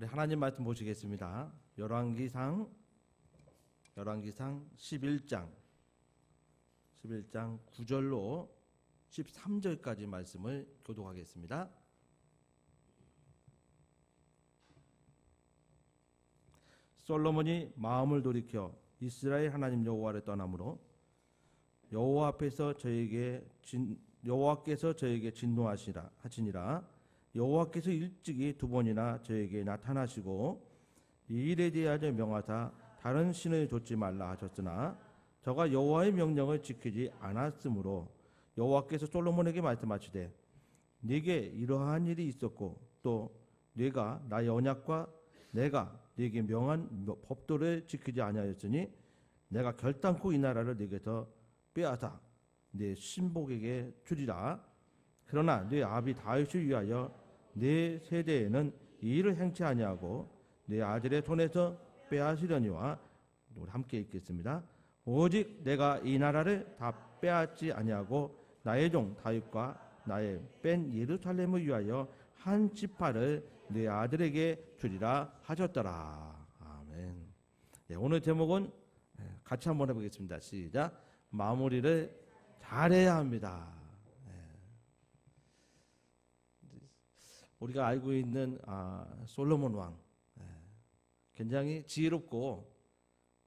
우리 하나님 말씀 보시겠습니다. 열왕기상 11장 9절로 13절까지 말씀을 교독하겠습니다. 솔로몬이 마음을 돌이켜 이스라엘 하나님 여호와를 떠나므로 여호와께서 저에게 진노하시니라. 여호와께서 일찍이 두 번이나 저에게 나타나시고 이 일에 대하여 명하사 다른 신을 좇지 말라 하셨으나 저가 여호와의 명령을 지키지 않았으므로 여호와께서 솔로몬에게 말씀하시되 네게 이러한 일이 있었고 또 네가 나의 언약과 내가 네게 명한 법도를 지키지 아니하였으니 내가 결단코 이 나라를 네게서 빼앗아 네 신복에게 주리라. 그러나 네 아비 다윗을 위하여 네 세대에는 이 일을 행치 아니하고 네 아들의 손에서 빼앗으려니와. 우리 함께 읽겠습니다. 오직 내가 이 나라를 다 빼앗지 아니하고 나의 종 다윗과 나의 뺀 예루살렘을 위하여 한 지파를 네 아들에게 주리라 하셨더라. 아멘. 네, 오늘 제목은 같이 한번 해보겠습니다. 시작. 마무리를 잘해야 합니다. 우리가 알고 있는 솔로몬 왕, 굉장히 지혜롭고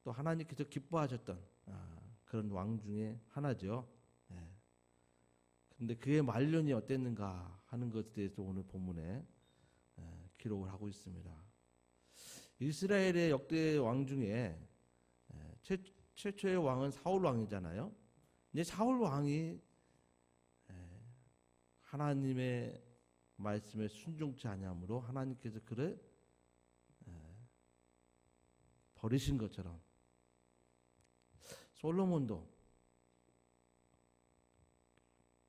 또 하나님께서 기뻐하셨던 그런 왕 중에 하나죠. 그런데 그의 말년이 어땠는가 하는 것에 대해서 오늘 본문에 기록을 하고 있습니다. 이스라엘의 역대 왕 중에 최초의 왕은 사울 왕이잖아요. 근데 사울 왕이 하나님의 말씀에 순종치 아니함으로 하나님께서 그를 버리신 것처럼 솔로몬도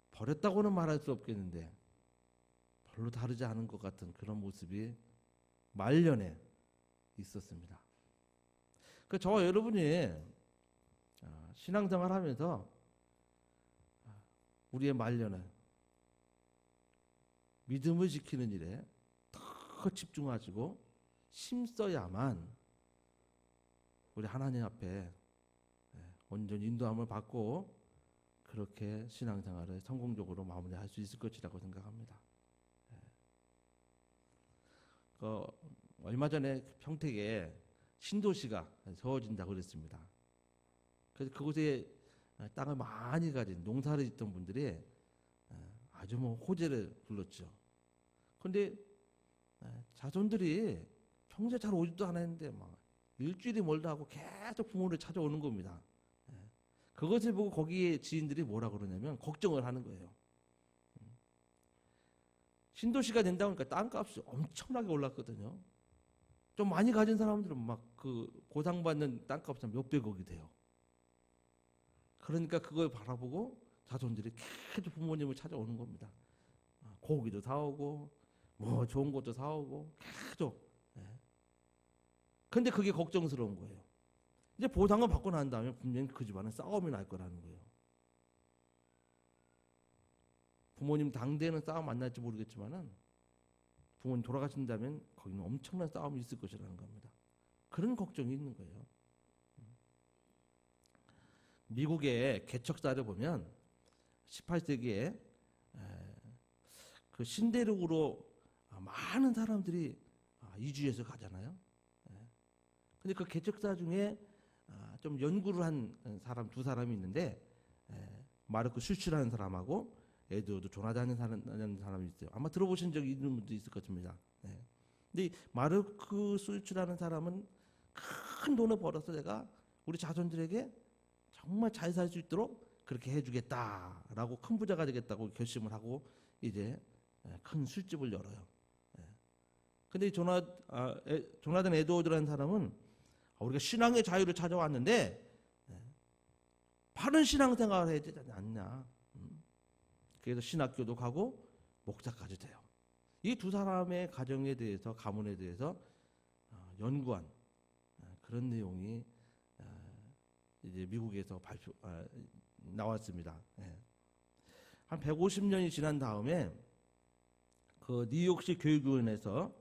버렸다고는 말할 수 없겠는데 별로 다르지 않은 것 같은 그런 모습이 말년에 있었습니다. 그 저와 여러분이 신앙생활하면서 우리의 말년을 믿음을 지키는 일에 더 집중하시고 힘써야만 우리 하나님 앞에 온전히 인도함을 받고 그렇게 신앙생활을 성공적으로 마무리할 수 있을 것이라고 생각합니다. 얼마 전에 평택에 신도시가 세워진다고 그랬습니다. 그래서 그곳에 땅을 많이 가진 농사를 짓던 분들이 아주 호재를 불렀죠. 그런데 자손들이 평소에 잘 오지도 않았는데 막 일주일이 멀다 하고 계속 부모를 찾아오는 겁니다. 그것을 보고 거기에 지인들이 뭐라 그러냐면 걱정을 하는 거예요. 신도시가 된다고 하니까 땅값이 엄청나게 올랐거든요. 좀 많이 가진 사람들은 막 그 보상받는 땅값은 몇백억이 돼요. 그러니까 그걸 바라보고 자손들이 계속 부모님을 찾아오는 겁니다. 고기도 사오고 뭐 좋은 것도 사오고 계속. 근데 그게 걱정스러운 거예요. 이제 보상을 받고 난 다음에 분명히 그 집안은 싸움이 날 거라는 거예요. 부모님 당대에는 싸움 안 날지 모르겠지만은 부모님 돌아가신다면 거기는 엄청난 싸움이 있을 것이라는 겁니다. 그런 걱정이 있는 거예요. 미국의 개척사를 보면 18세기에 그 신대륙으로 많은 사람들이 이주해서 가잖아요. 근데 그 개척사 중에 좀 연구를 한 사람 두 사람이 있는데 마르크 슈츠라는 사람하고 에드워드 조나단이라는 사람이 있어요. 아마 들어보신 적이 있는 분도 있을 것입니다. 근데 이 마르크 슈츠라는 사람은 큰 돈을 벌어서 내가 우리 자손들에게 정말 잘 살 수 있도록 그렇게 해주겠다라고 큰 부자가 되겠다고 결심을 하고 이제 큰 술집을 열어요. 근데 조나단 에드워드라는 사람은 우리가 신앙의 자유를 찾아왔는데 바른 신앙생활을 해야 되지 않냐. 그래서 신학교도 가고 목사까지 돼요. 이 두 사람의 가정에 대해서 가문에 대해서 연구한 그런 내용이 이제 미국에서 나왔습니다. 한 150년이 지난 다음에 그 뉴욕시 교육위원회에서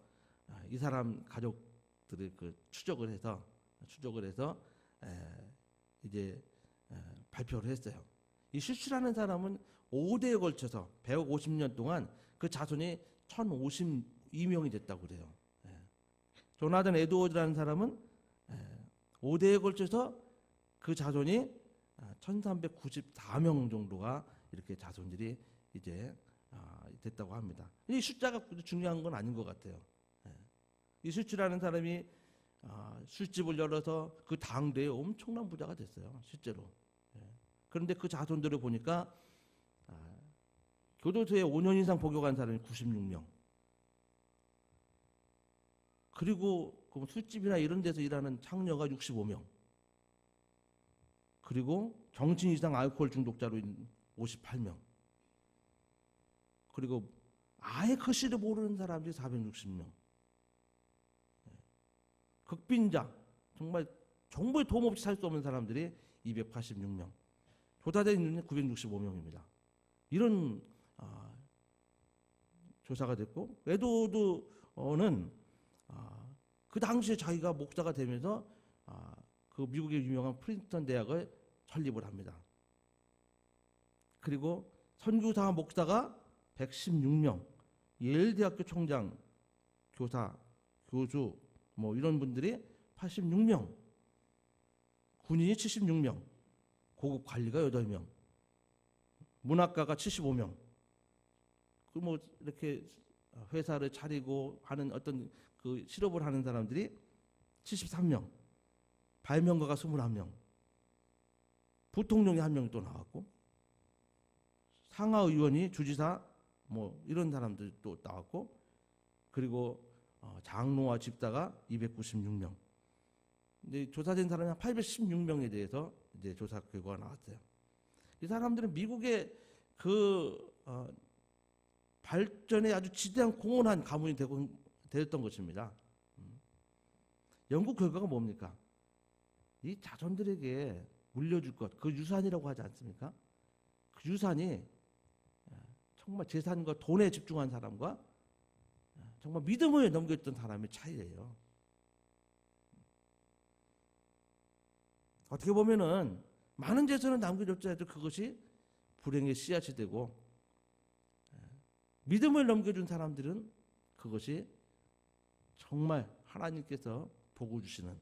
이 사람 가족들의 그 추적을 해서 이제 발표를 했어요. 이 슈츠라는 사람은 5대에 걸쳐서 150년 동안 그 자손이 1052명이 됐다고 그래요. 조나단 에드워드라는 사람은 5대에 걸쳐서 그 자손이 1394명 정도가 이렇게 자손들이 이제 됐다고 합니다. 이 숫자가 중요한 건 아닌 것 같아요. 이 슈츠라는 사람이 술집을 열어서 그 당대에 엄청난 부자가 됐어요. 실제로. 그런데 그 자손들을 보니까 교도소에 5년 이상 복역한 사람이 96명. 그리고 그 술집이나 이런 데서 일하는 창녀가 65명. 그리고 정신 이상 알코올 중독자로 58명. 그리고 아예 글씨를 모르는 사람들이 460명. 극빈자, 정말 정보에 도움 없이 살 수 없는 사람들이 286명. 조사된 인원이 965명입니다. 이런 조사가 됐고, 에드워드는 그 당시에 자기가 목사가 되면서 그 미국의 유명한 프린스턴 대학을 설립을 합니다. 그리고 선교사 목사가 116명, 예일 대학교 총장, 교사, 교수 뭐 이런 분들이 86명, 군인이 76명, 고급 관리가 8명, 문학가가 75명. 그 뭐 이렇게 회사를 차리고 하는 어떤 그 실업을 하는 사람들이 73명, 발명가가 21명, 부통령이 1명이 또 나왔고, 상하의원이 주지사 뭐 이런 사람들 또 나왔고, 그리고 장로와 집사가 296명. 근데 조사된 사람이 한 816명에 대해서 이제 조사 결과가 나왔어요. 이 사람들은 미국의 그 발전에 아주 지대한 공헌한 가문이 되었던 것입니다. 연구 결과가 뭡니까? 이 자손들에게 물려줄 것, 그 유산이라고 하지 않습니까? 그 유산이 정말 재산과 돈에 집중한 사람과 정말 믿음을 넘겼던 사람의 차이예요. 어떻게 보면은 많은 재산을 남겨줬자 해도 그것이 불행의 씨앗이 되고, 믿음을 넘겨준 사람들은 그것이 정말 하나님께서 복을 주시는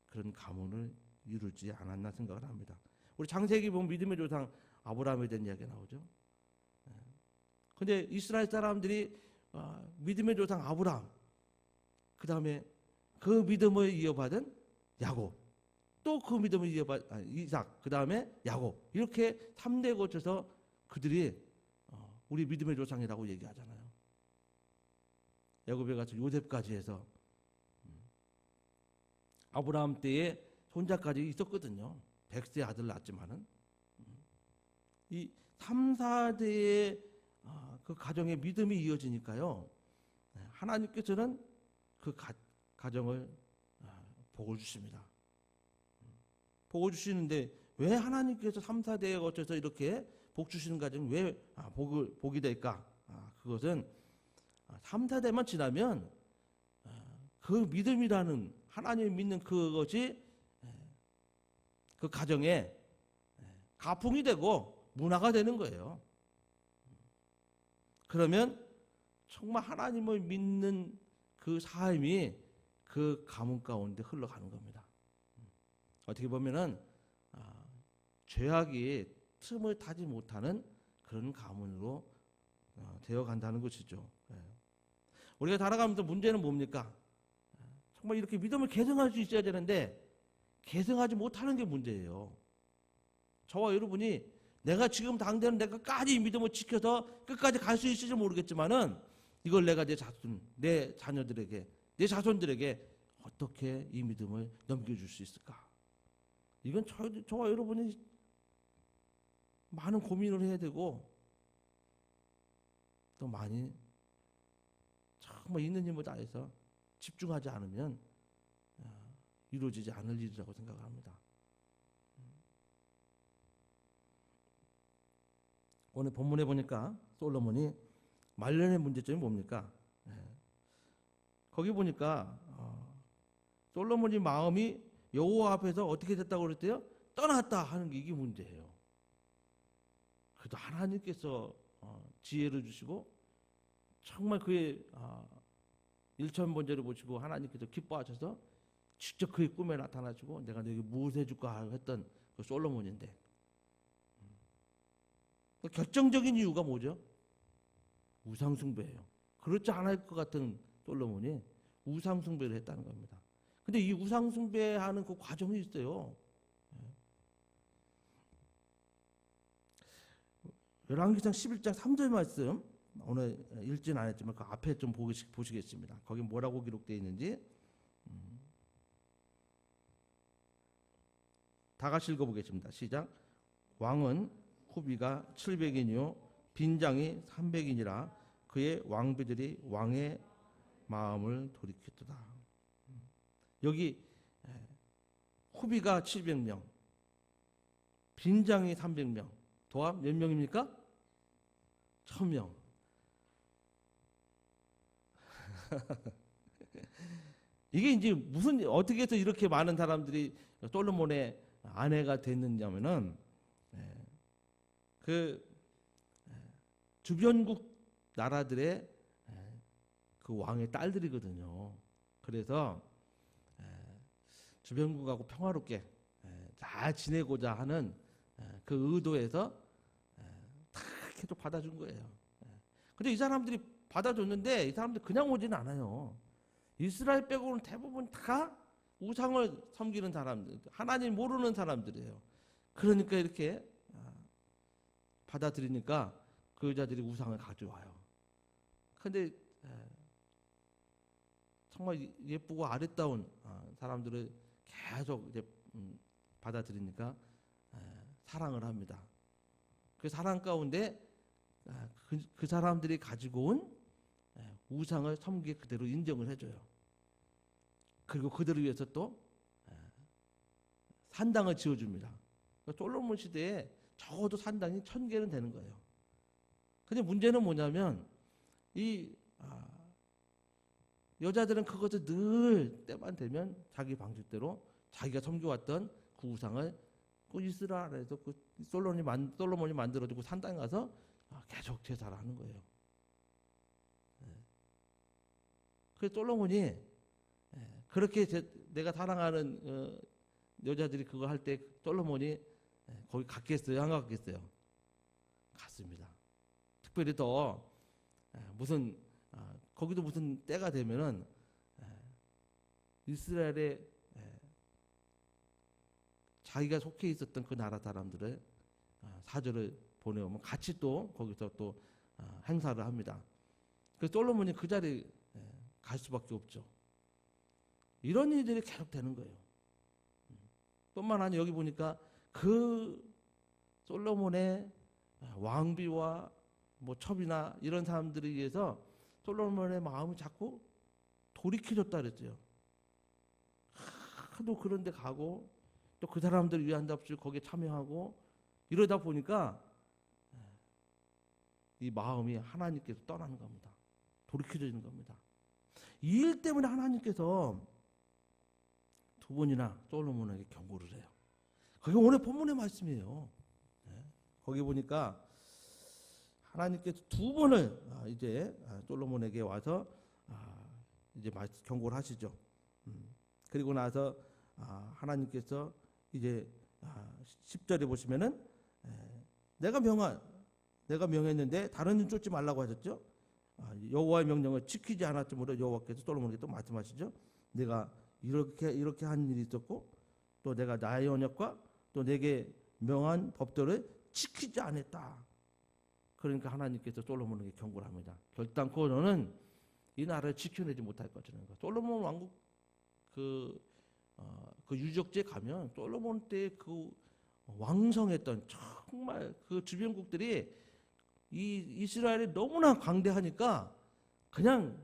그런 가문을 이루지 않았나 생각을 합니다. 우리 창세기 보면 믿음의 조상 아브라함에 대한 이야기가 나오죠. 근데 이스라엘 사람들이 믿음의 조상 아브라함, 그 다음에 그 믿음을 이어받은 야곱, 또 그 믿음을 이어받은 이삭, 그 다음에 야곱, 이렇게 3대에 거쳐서 그들이 우리 믿음의 조상이라고 얘기하잖아요. 야곱에 가서 요셉까지 해서 아브라함 때에 손자까지 있었거든요. 100세 아들 낳았지만은 이 3, 4대의 그 가정의 믿음이 이어지니까요, 하나님께서는 그 가정을 복을 주십니다. 복을 주시는데 왜 하나님께서 3, 4대에 거쳐서 이렇게 복 주시는 가정이 왜 복이 될까? 그것은 3, 4대만 지나면 그 믿음이라는, 하나님을 믿는 그것이 그 가정에 가풍이 되고 문화가 되는 거예요. 그러면 정말 하나님을 믿는 그 삶이 그 가문 가운데 흘러가는 겁니다. 어떻게 보면은 죄악이 틈을 타지 못하는 그런 가문으로 되어 간다는 것이죠. 우리가 살아가면서 문제는 뭡니까? 정말 이렇게 믿음을 계승할 수 있어야 되는데 계승하지 못하는 게 문제예요. 저와 여러분이 내가 지금 당대는 내가 끝까지 이 믿음을 지켜서 끝까지 갈 수 있을지 모르겠지만은 이걸 내가 내 자손, 내 자녀들에게, 내 자손들에게 어떻게 이 믿음을 넘겨줄 수 있을까? 이건 저와 여러분이 많은 고민을 해야 되고, 또 많이 정말 있는 힘을 다해서 집중하지 않으면 이루어지지 않을 일이라고 생각합니다. 오늘 본문에 보니까 솔로몬이 말년의 문제점이 뭡니까? 거기 보니까 솔로몬이 마음이 여호와 앞에서 어떻게 됐다고 그랬대요? 떠났다 하는 게 이게 문제예요. 그래도 하나님께서 지혜를 주시고 정말 그의 일천번제를 보시고 하나님께서 기뻐하셔서 직접 그의 꿈에 나타나시고 내가 너에게 무엇을 해줄까 했던 그 솔로몬인데, 결정적인 이유가 뭐죠? 우상숭배예요. 그렇지 않을 것 같은 솔로몬이 우상숭배를 했다는 겁니다. 근데 이 우상숭배하는 그 과정이 있어요. 열왕기상 11장 3절 말씀, 오늘 읽지는 않았지만 그 앞에 좀 보시겠습니다. 거기 뭐라고 기록되어 있는지 다 같이 읽어보겠습니다. 시작. 왕은 후비가 700인이요 빈장이 300인이라 그의 왕비들이 왕의 마음을 돌이켰도다. 여기 후비가 700명, 빈장이 300명, 도합 몇 명입니까? 1000명. 이게 이제 무슨 어떻게 해서 이렇게 많은 사람들이 솔로몬의 아내가 됐느냐면은 그 주변국 나라들의 그 왕의 딸들이거든요. 그래서 주변국하고 평화롭게 잘 지내고자 하는 그 의도에서 다 계속 받아준 거예요. 근데 이 사람들이 받아줬는데 이 사람들 그냥 오지는 않아요. 이스라엘 빼고는 대부분 다 우상을 섬기는 사람들, 하나님 모르는 사람들이에요. 그러니까 이렇게 받아들이니까 그 여자들이 우상을 가져와요. 근데 정말 예쁘고 아름다운 사람들을 계속 이제 받아들이니까 사랑을 합니다. 그 사랑 가운데 그 사람들이 가지고 온 우상을 섬기게 그대로 인정을 해줘요. 그리고 그들을 위해서 또 산당을 지어줍니다. 솔로몬 시대에 적어도 산당이 1000개는 되는 거예요. 근데 문제는 뭐냐면 이 여자들은 그것을 늘 때만 되면 자기 방식대로 자기가 섬겨왔던 그 우상을 그 이스라엘에서 그 솔로몬이 만들어주고 산당에 가서 계속 제사를 하는 거예요. 그래서 솔로몬이 그렇게 내가 사랑하는 여자들이 그거 할 때 솔로몬이 거기 갔겠어요? 안 갔겠어요? 갔습니다. 특별히 더 무슨 거기도 무슨 때가 되면은 이스라엘에 자기가 속해 있었던 그 나라 사람들을 사절을 보내오면 같이 또 거기서 또 행사를 합니다. 그래서 솔로몬이 그 자리에 갈 수밖에 없죠. 이런 일들이 계속 되는 거예요. 뿐만 아니라 여기 보니까 그 솔로몬의 왕비와 뭐 첩이나 이런 사람들에 의해서 솔로몬의 마음이 자꾸 돌이켜졌다 그랬어요. 하도 그런 데 가고 또 그 사람들을 위한답시고 거기에 참여하고 이러다 보니까 이 마음이 하나님께서 떠나는 겁니다. 돌이켜지는 겁니다. 이 일 때문에 하나님께서 2번이나 솔로몬에게 경고를 해요. 그게 오늘 본문의 말씀이에요. 거기 보니까 하나님께서 2번을 이제 솔로몬에게 와서 이제 경고를 하시죠. 그리고 나서 하나님께서 이제 10절에 보시면은 내가 명했는데 다른 일 쫓지 말라고 하셨죠. 여호와의 명령을 지키지 않았으므로 여호와께서 솔로몬에게 또 말씀하시죠. 내가 이렇게 한 일이 있었고 또 내가 나의 언약과 또 내게 명한 법도를 지키지 않았다. 그러니까 하나님께서 솔로몬에게 경고를 합니다. 결단코 너는 이 나라를 지켜내지 못할 것이라는 거. 솔로몬 왕국 그 유적지에 가면 솔로몬 때 그 왕성했던 정말 그 주변국들이 이 이스라엘이 너무나 광대하니까 그냥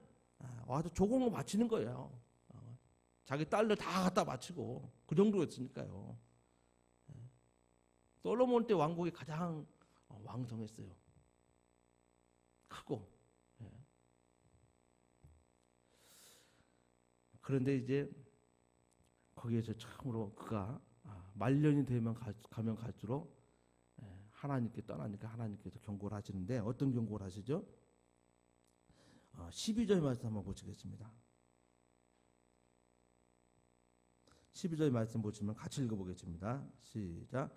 와서 조공을 바치는 거예요. 자기 딸들 다 갖다 바치고 그 정도였으니까요. 솔로몬 때 왕국이 가장 왕성했어요. 크고. 그런데 이제 거기에서 처음으로 그가 말년이 되면 가면 갈수록 하나님께 떠나니까 하나님께서 경고를 하시는데 어떤 경고를 하시죠? 12절 말씀 한번 보시겠습니다. 12절 말씀 보시면 같이 읽어보겠습니다. 시작.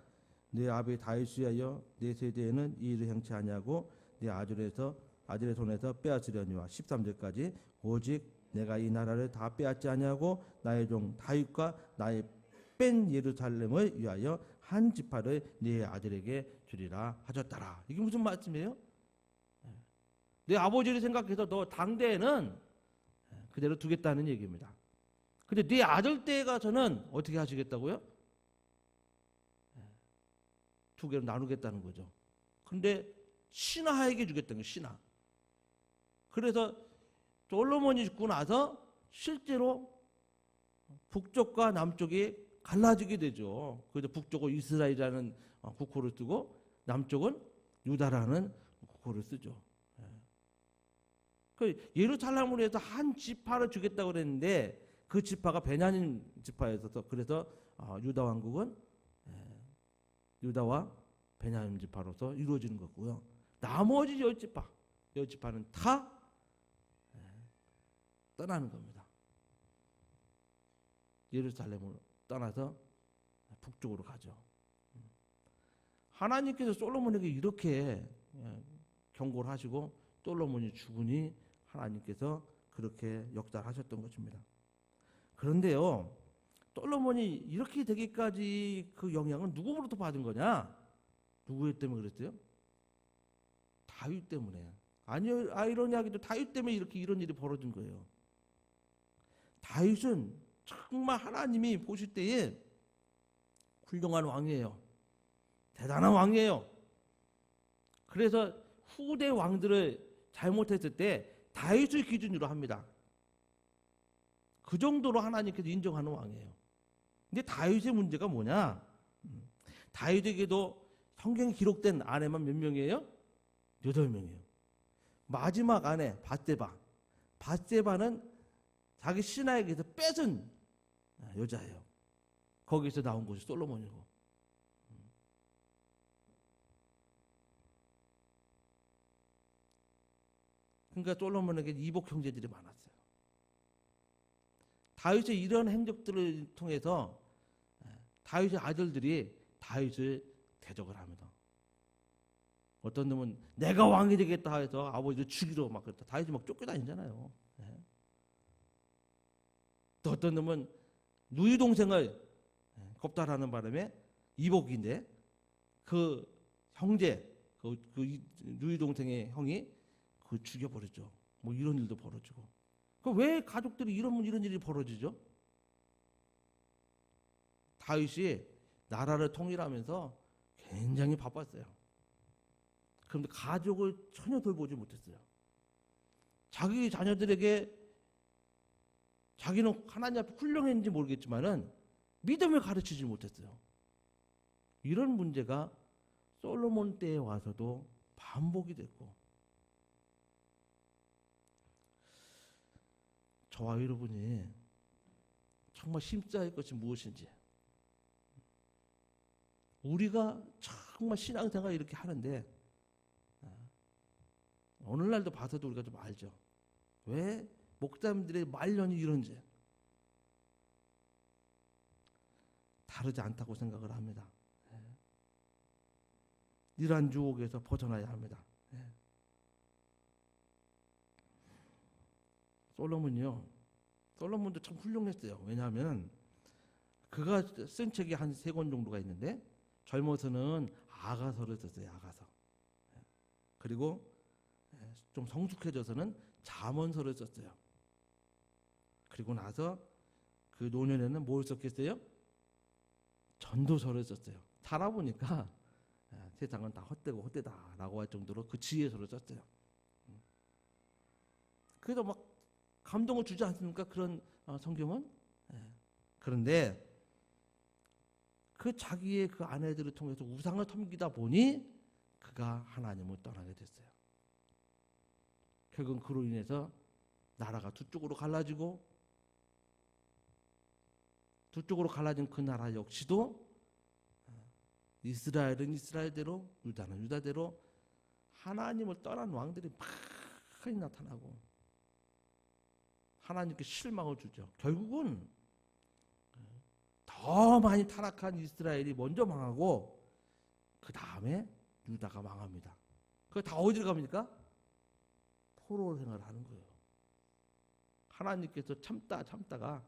내 아비 다윗이 하여 내 세대에는 이 일을 행치 아니하고 내 아들의 손에서 빼앗으려니와 13절까지 오직 내가 이 나라를 다 빼앗지 아니하고 나의 종 다윗과 나의 뺀 예루살렘을 위하여 한 지파를 네 아들에게 주리라 하셨더라. 이게 무슨 말씀이에요? 내 아버지를 생각해서 너 당대에는 그대로 두겠다는 얘기입니다. 근데 네 아들 때에 가서는 어떻게 하시겠다고요? 두 개로 나누겠다는 거죠. 근데 신하에게 주겠다는 거예요. 신하. 그래서 솔로몬이 죽고 나서 실제로 북쪽과 남쪽이 갈라지게 되죠. 그래서 북쪽은 이스라엘이라는 국호를 쓰고 남쪽은 유다라는 국호를 쓰죠. 그 예루살렘으로 해서 한 지파를 주겠다고 그랬는데 그 지파가 베냐민 지파였어서 그래서 유다 왕국은 유다와 베냐민 지파로서 이루어지는 거고요. 나머지 10지파는 다 떠나는 겁니다. 예루살렘으로 떠나서 북쪽으로 가죠. 하나님께서 솔로몬에게 이렇게 경고를 하시고 솔로몬이 죽으니 하나님께서 그렇게 역사를 하셨던 것입니다. 그런데요, 솔로몬이 이렇게 되기까지 그 영향은 누구로부터 받은 거냐? 누구 때문에 그랬어요? 다윗 때문에. 아이러니하게도 다윗 때문에 이런 일이 벌어진 거예요. 다윗은 정말 하나님이 보실 때에 훌륭한 왕이에요. 대단한 왕이에요. 그래서 후대 왕들을 잘못했을 때 다윗을 기준으로 합니다. 그 정도로 하나님께서 인정하는 왕이에요. 근데 다윗의 문제가 뭐냐? 다윗에게도 성경에 기록된 아내만 몇 명이에요? 8명이에요. 마지막 아내 밧세바는 자기 신하에게서 뺏은 여자예요. 거기서 나온 것이 솔로몬이고. 그러니까 솔로몬에게 이복 형제들이 많았어요. 다윗의 이런 행적들을 통해서 다윗의 아들들이 다윗을 대적을 합니다. 어떤 놈은 내가 왕이 되겠다 해서 아버지를 죽이러 막 그랬다. 다윗이 막 쫓겨다니잖아요. 또 어떤 놈은 누이 동생을 겁탈하는 바람에 이복인데 그 형제, 그 누이 동생의 형이 그 죽여버렸죠. 뭐 이런 일도 벌어지고. 왜 가족들이 이런 일이 벌어지죠? 다윗이 나라를 통일하면서 굉장히 바빴어요. 그런데 가족을 전혀 돌보지 못했어요. 자기 자녀들에게 자기는 하나님 앞에 훌륭했는지 모르겠지만은 믿음을 가르치지 못했어요. 이런 문제가 솔로몬 때에 와서도 반복이 됐고, 저와 여러분이 정말 심사할 할 것이 무엇인지, 우리가 정말 신앙생활 이렇게 하는데 오늘날도 봐서도 우리가 좀 알죠. 왜 목사님들의 말년이 이런지 다르지 않다고 생각을 합니다. 이러한 유혹에서 벗어나야 합니다. 솔로몬도 참 훌륭했어요. 왜냐하면 그가 쓴 책이 한 3권 정도가 있는데 젊어서는 아가서를 썼어요. 아가서. 그리고 좀 성숙해져서는 잠언서를 썼어요. 그리고 나서 그 노년에는 뭘 썼겠어요? 전도서를 썼어요. 살아보니까 세상은 다 헛되고 헛되다라고 할 정도로 그 지혜서를 썼어요. 그래서 막 감동을 주지 않습니까? 그런 성경은? 그런데 그 자기의 그 아내들을 통해서 우상을 섬기다 보니 그가 하나님을 떠나게 됐어요. 결국은 그로 인해서 나라가 두 쪽으로 갈라지고 두 쪽으로 갈라진 그 나라 역시도 이스라엘은 이스라엘대로, 유다는 유다대로 하나님을 떠난 왕들이 많이 나타나고 하나님께 실망을 주죠. 결국은 더 많이 타락한 이스라엘이 먼저 망하고 그 다음에 유다가 망합니다. 그거 다 어디로 갑니까? 포로 생활을 하는 거예요. 하나님께서 참다가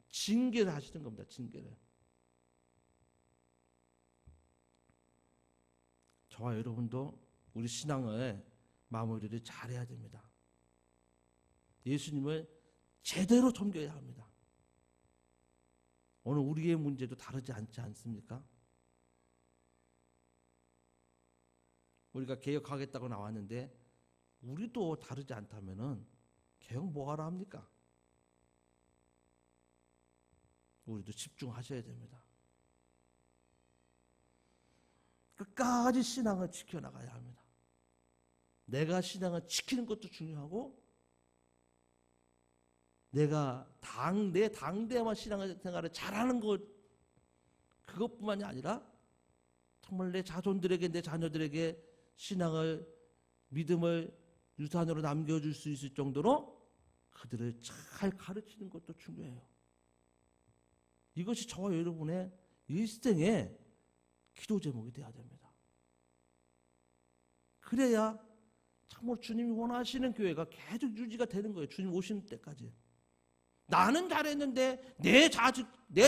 징계를 하시는 겁니다. 징계를. 저와 여러분도 우리 신앙의 마무리를 잘해야 됩니다. 예수님을 제대로 섬겨야 합니다. 오늘 우리의 문제도 다르지 않지 않습니까? 우리가 개혁하겠다고 나왔는데 우리도 다르지 않다면은 개혁 뭐하러 합니까? 우리도 집중하셔야 됩니다. 끝까지 신앙을 지켜나가야 합니다. 내가 신앙을 지키는 것도 중요하고 내가 내 당대만 신앙생활을 잘하는 것 그것뿐만이 아니라 정말 내 자손들에게 내 자녀들에게 신앙을 믿음을 유산으로 남겨줄 수 있을 정도로 그들을 잘 가르치는 것도 중요해요. 이것이 저와 여러분의 일생의 기도 제목이 되어야 됩니다. 그래야 참으로 주님이 원하시는 교회가 계속 유지가 되는 거예요. 주님 오시는 때까지. 나는 잘했는데 내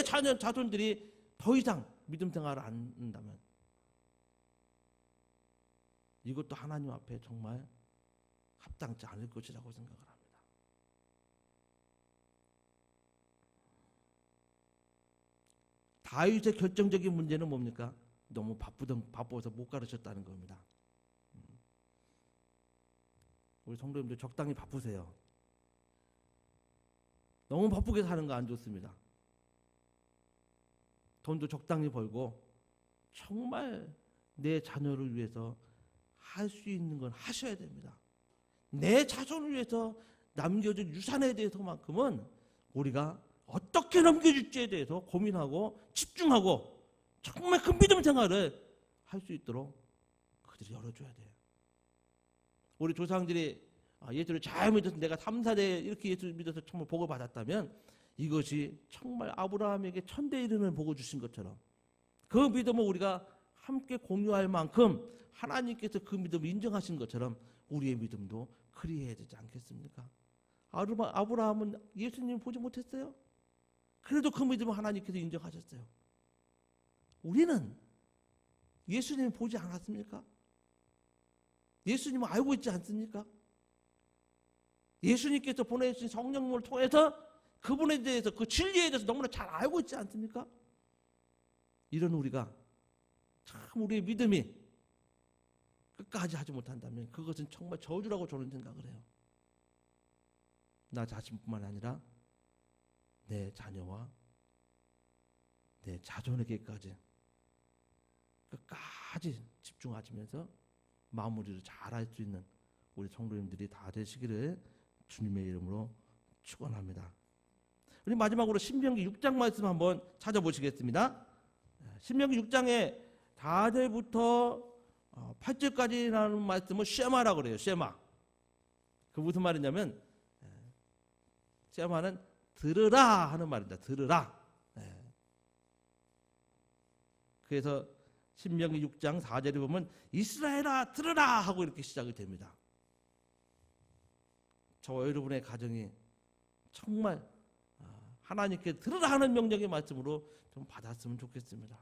자녀 자손들이 더 이상 믿음 생활을 안 한다면 이것도 하나님 앞에 정말 합당치 않을 것이라고 생각을 합니다. 다윗의 결정적인 문제는 뭡니까? 너무 바빠서 못 가르쳤다는 겁니다. 우리 성도님들 적당히 바쁘세요. 너무 바쁘게 사는 거 안 좋습니다. 돈도 적당히 벌고 정말 내 자녀를 위해서 할 수 있는 건 하셔야 됩니다. 내 자손을 위해서 남겨준 유산에 대해서만큼은 우리가 어떻게 넘겨줄지에 대해서 고민하고 집중하고 정말 그 믿음 생활을 할 수 있도록 그들이 열어줘야 돼요. 우리 조상들이 예수를 잘 믿어서 내가 3, 4대 이렇게 예수를 믿어서 정말 복을 받았다면 이것이 정말 아브라함에게 천대 이르는 복을 주신 것처럼 그 믿음을 우리가 함께 공유할 만큼 하나님께서 그 믿음을 인정하신 것처럼 우리의 믿음도 그리해야 되지 않겠습니까? 아브라함은 예수님 보지 못했어요? 그래도 그 믿음을 하나님께서 인정하셨어요. 우리는 예수님 보지 않았습니까? 예수님을 알고 있지 않습니까? 예수님께서 보내주신 성령님을 통해서 그분에 대해서 그 진리에 대해서 너무나 잘 알고 있지 않습니까? 이런 우리가 참 우리의 믿음이 끝까지 하지 못한다면 그것은 정말 저주라고 저는 생각을 해요. 나 자신뿐만 아니라 내 자녀와 내 자손에게까지 끝까지 집중하시면서 마무리를 잘 할 수 있는 우리 성도님들이 다 되시기를 주님의 이름으로 축원합니다. 우리 마지막으로 신명기 6장 말씀 한번 찾아보시겠습니다. 신명기 6장에 4절부터 8절까지 나오는 말씀을 쉐마라고 그래요. 쉐마. 그 무슨 말이냐면 쉐마는 들으라 하는 말입니다. 들으라. 그래서 신명기 6장 4절에 보면 이스라엘아 들으라 하고 이렇게 시작이 됩니다. 저와 여러분의 가정이 정말 하나님께 들으라 하는 명령의 말씀으로 좀 받았으면 좋겠습니다.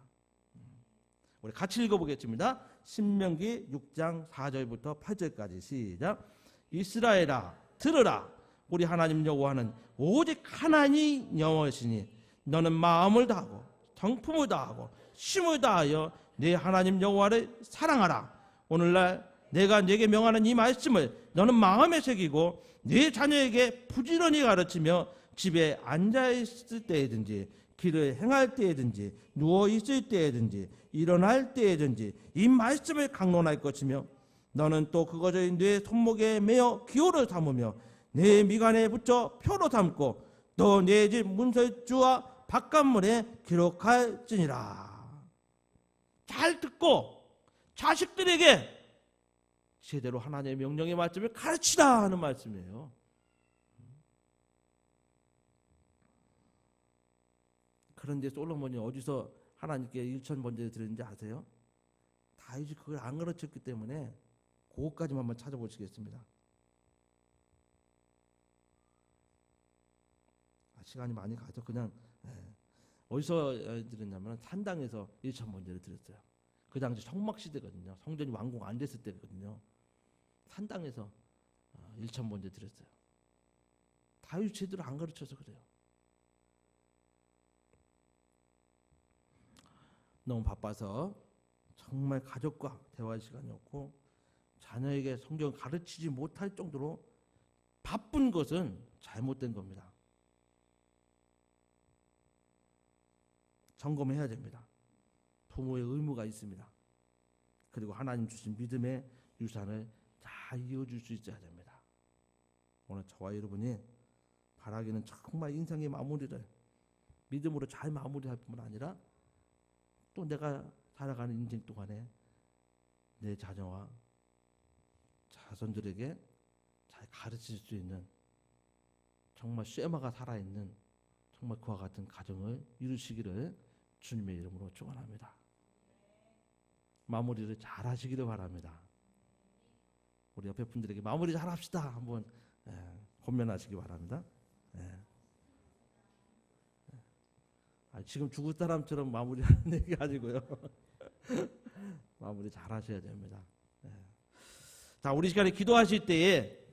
우리 같이 읽어보겠습니다. 신명기 6장 4절부터 8절까지 시작. 이스라엘아 들으라. 우리 하나님 여호와는 오직 하나님 여호와시니 너는 마음을 다하고 성품을 다하고 힘을 다하여 네 하나님 여호와를 사랑하라. 오늘날 내가 네게 명하는 이 말씀을 너는 마음에 새기고 네 자녀에게 부지런히 가르치며 집에 앉아있을 때에든지 길을 행할 때에든지 누워있을 때에든지 일어날 때에든지 이 말씀을 강론할 것이며 너는 또 그것을 네 손목에 매어 기호를 삼으며 내 미간에 붙여 표로 삼고 또 내 집 문설주와 바깥문에 기록할지니라. 잘 듣고 자식들에게 제대로 하나님의 명령의 말씀을 가르치라 하는 말씀이에요. 그런데 솔로몬이 어디서 하나님께 일천 번제를 드렸는지 아세요? 다윗이 그걸 안 가르쳤기 때문에 그것까지만 한번 찾아보시겠습니다. 시간이 많이 가죠. 그냥 어디서 드렸냐면 산당에서 일천 번제를 드렸어요. 그 당시 성막 시대거든요. 성전이 완공 안 됐을 때거든요. 산당에서 일천 번제 드렸어요. 다윗 제대로 안 가르쳐서 그래요. 너무 바빠서 정말 가족과 대화할 시간이 없고 자녀에게 성경 가르치지 못할 정도로 바쁜 것은 잘못된 겁니다. 점검해야 됩니다. 부모의 의무가 있습니다. 그리고 하나님 주신 믿음의 유산을 잘 이어줄 수 있어야 됩니다. 오늘 저와 여러분이 바라기는 정말 인생의 마무리를 믿음으로 잘 마무리할 뿐만 아니라 또 내가 살아가는 인생 동안에 내 자녀와 자손들에게 잘 가르칠 수 있는 정말 쇠마가 살아있는 정말 그와 같은 가정을 이루시기를 주님의 이름으로 축원합니다. 마무리를 잘 하시기를 바랍니다. 우리 옆에 분들에게 마무리 잘 합시다 한번 권면하시기 바랍니다. 지금 죽을 사람처럼 마무리하는 얘기 아니고요. 마무리 잘 하셔야 됩니다. 자, 우리 시간에 기도하실 때에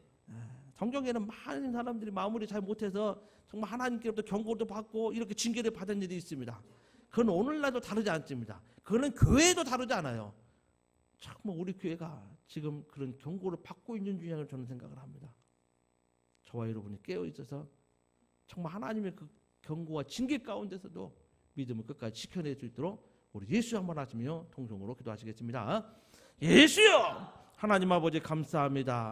성경에는 많은 사람들이 마무리 잘 못해서 정말 하나님께로부터 경고도 받고 이렇게 징계를 받은 일이 있습니다. 그건 오늘날도 다르지 않습니다. 그거는 교회도 다르지 않아요. 정말 우리 교회가 지금 그런 경고를 받고 있는 중이라고 저는 생각을 합니다. 저와 여러분이 깨어 있어서 정말 하나님의 그 경고와 징계 가운데서도 믿음을 끝까지 지켜낼 수 있도록 우리 예수 한번 하시며 통성으로 기도하시겠습니다. 예수여, 하나님 아버지 감사합니다.